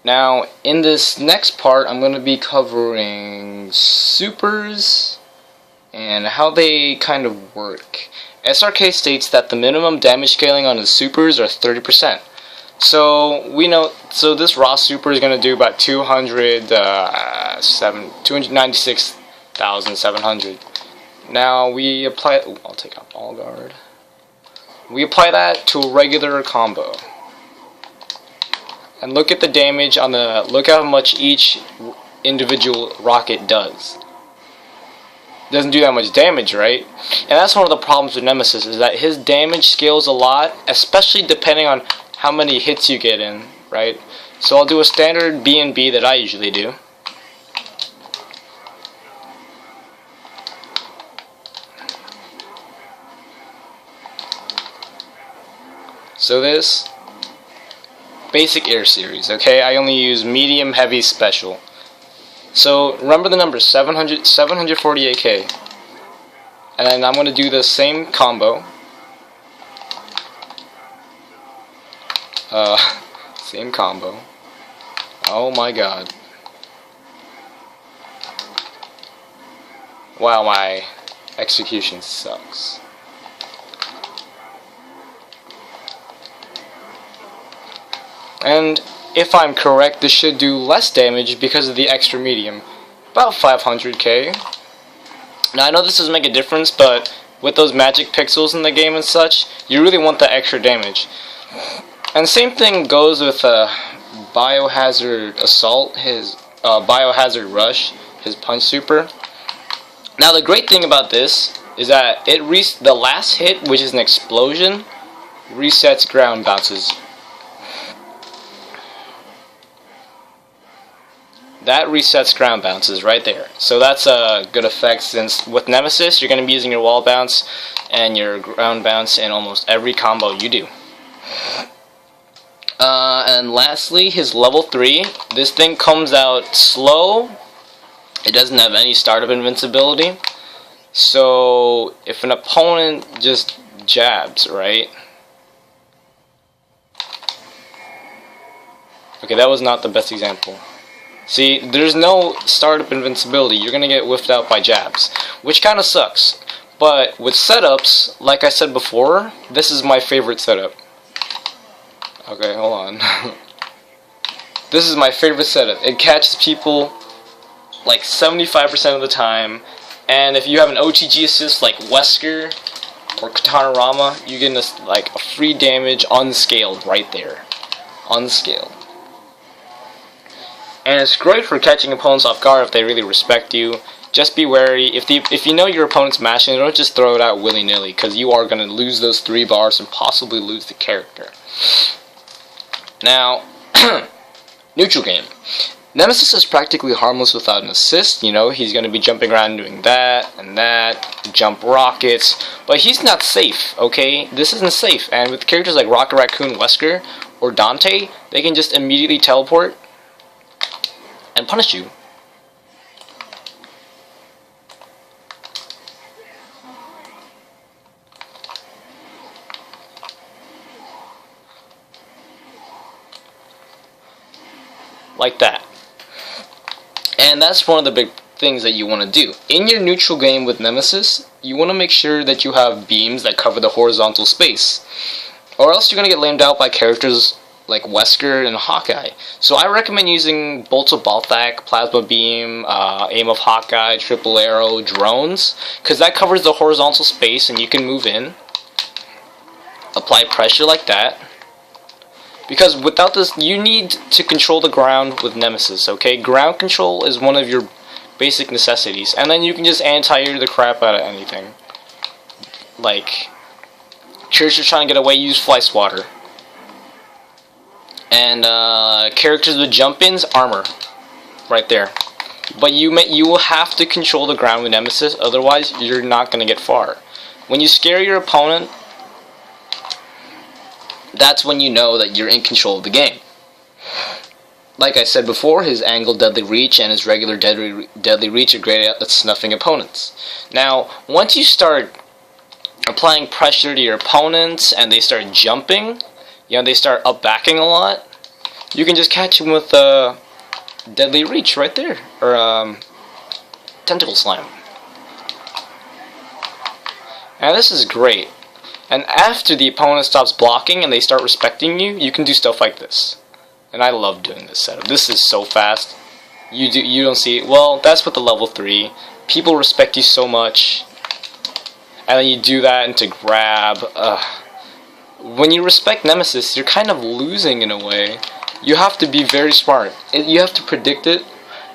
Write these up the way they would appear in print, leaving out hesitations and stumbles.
Now, in this next part, I'm going to be covering supers and how they kind of work. SRK states that the minimum damage scaling on his supers are 30%. So this raw super is going to do about 296,700. Now we apply. I'll take out Ball Guard. We apply that to a regular combo. And look at the damage on the, look how much each individual rocket does. Doesn't do that much damage, right? And that's one of the problems with Nemesis, is that his damage scales a lot, especially depending on how many hits you get in, right? So I'll do a standard B&B that I usually do. So this basic air series, okay? I only use medium, heavy, special. So remember the number 748k. And then I'm going to do the same combo. Same combo. Oh my god. Wow, my execution sucks. And if I'm correct, this should do less damage because of the extra medium. About 500k. Now I know this doesn't make a difference, but with those magic pixels in the game and such, you really want the extra damage. And same thing goes with Biohazard Assault, his Biohazard Rush, his punch super. Now the great thing about this is that the last hit, which is an explosion, resets ground bounces. That resets ground bounces right there. So that's a good effect, since with Nemesis you're going to be using your wall bounce and your ground bounce in almost every combo you do. And lastly, his level 3. This thing comes out slow. It doesn't have any startup invincibility. So if an opponent just jabs, right? Okay, that was not the best example. See, there's no startup invincibility. You're going to get whiffed out by jabs, which kind of sucks. But with setups, like I said before, this is my favorite setup. Okay, hold on. This is my favorite setup. It catches people like 75% of the time, and if you have an OTG assist like Wesker or Katana Rama, you get like a free damage unscaled right there. Unscaled. And it's great for catching opponents off guard if they really respect you. Just be wary. If you know your opponent's mashing, don't just throw it out willy-nilly, because you are going to lose those 3 bars and possibly lose the character. Now, neutral game. Nemesis is practically harmless without an assist. You know, he's going to be jumping around doing that and that, jump rockets, but he's not safe, okay? This isn't safe, and with characters like Rocket Raccoon, Wesker, or Dante, they can just immediately teleport and punish you. Like that. And that's one of the big things that you want to do. In your neutral game with Nemesis, you want to make sure that you have beams that cover the horizontal space, or else you're going to get lamed out by characters like Wesker and Hawkeye. So I recommend using Bolts of Balthak, Plasma Beam, Aim of Hawkeye, Triple Arrow, Drones, because that covers the horizontal space and you can move in, apply pressure like that. Because without this, you need to control the ground with Nemesis, okay? Ground control is one of your basic necessities, and then you can just anti-air the crap out of anything. Like, characters trying to get away, use Fly Swatter. And characters with jump-ins, armor, right there. But you will have to control the ground with Nemesis, otherwise you're not going to get far. When you scare your opponent, that's when you know that you're in control of the game. Like I said before, his angled deadly reach and his regular deadly reach are great at snuffing opponents. Now, once you start applying pressure to your opponents and they start jumping, you know, they start up backing a lot, you can just catch him with Deadly Reach right there, or Tentacle Slam. Now this is great. And after the opponent stops blocking and they start respecting you, you can do stuff like this. And I love doing this setup. This is so fast. You don't see it. Well, that's with the level 3. People respect you so much. And then you do that into grab. When you respect Nemesis, you're kind of losing in a way. You have to be very smart. You have to predict it.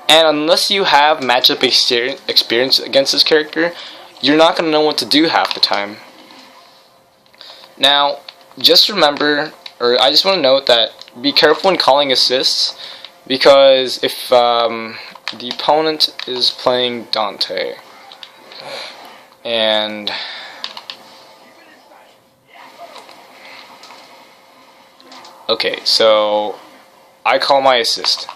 And unless you have matchup experience against this character, you're not going to know what to do half the time. Now, just remember, or I just want to note that be careful when calling assists, because if the opponent is playing Dante, and okay, so I call my assist.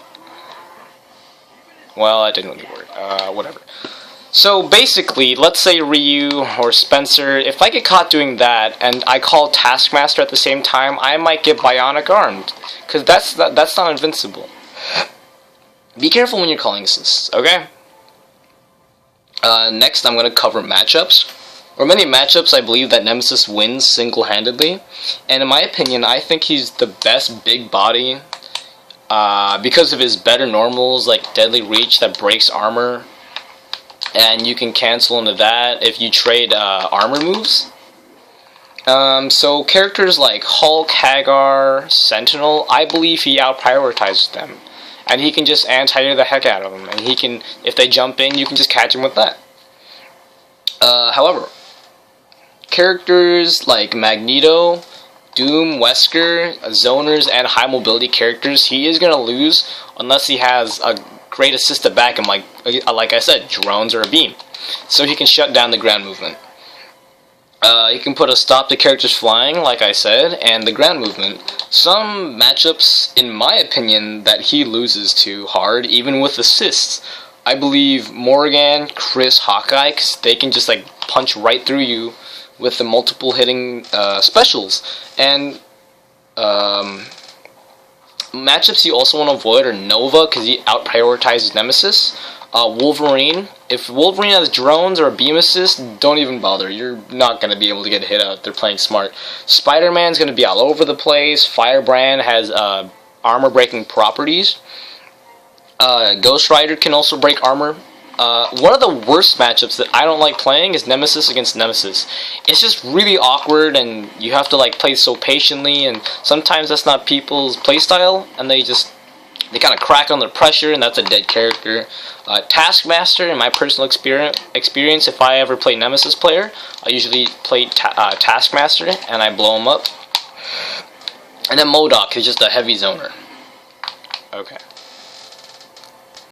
Well, that didn't really work. Whatever. So basically, let's say Ryu or Spencer, if I get caught doing that and I call Taskmaster at the same time, I might get Bionic Armed, because that's not invincible. Be careful when you're calling assists, okay? Next, I'm going to cover matchups. For many matchups, I believe that Nemesis wins single-handedly, and in my opinion, I think he's the best big body because of his better normals like Deadly Reach that breaks armor. And you can cancel into that if you trade armor moves. So characters like Hulk, Hagar, Sentinel, I believe he out-prioritizes them. And he can just anti-air the heck out of them. And he can, if they jump in, you can just catch him with that. However, characters like Magneto, Doom, Wesker, zoners, and high mobility characters, he is going to lose unless he has a great assist to back him, like I said, drones or a beam. So he can shut down the ground movement. He can put a stop to characters flying, like I said, and the ground movement. Some matchups, in my opinion, that he loses to hard, even with assists. I believe Morgan, Chris, Hawkeye, because they can just like punch right through you with the multiple hitting specials. And matchups you also want to avoid are Nova, because he out-prioritizes Nemesis. Wolverine. If Wolverine has drones or a beam assist, don't even bother. You're not going to be able to get hit out if they're playing smart. Spider-Man's going to be all over the place. Firebrand has armor-breaking properties. Ghost Rider can also break armor. One of the worst matchups that I don't like playing is Nemesis against Nemesis. It's just really awkward, and you have to like play so patiently, and sometimes that's not people's playstyle, and they kind of crack under pressure, and that's a dead character. Taskmaster, in my personal experience, if I ever play Nemesis player, I usually play Taskmaster, and I blow him up. And then MODOK is just a heavy zoner. Okay.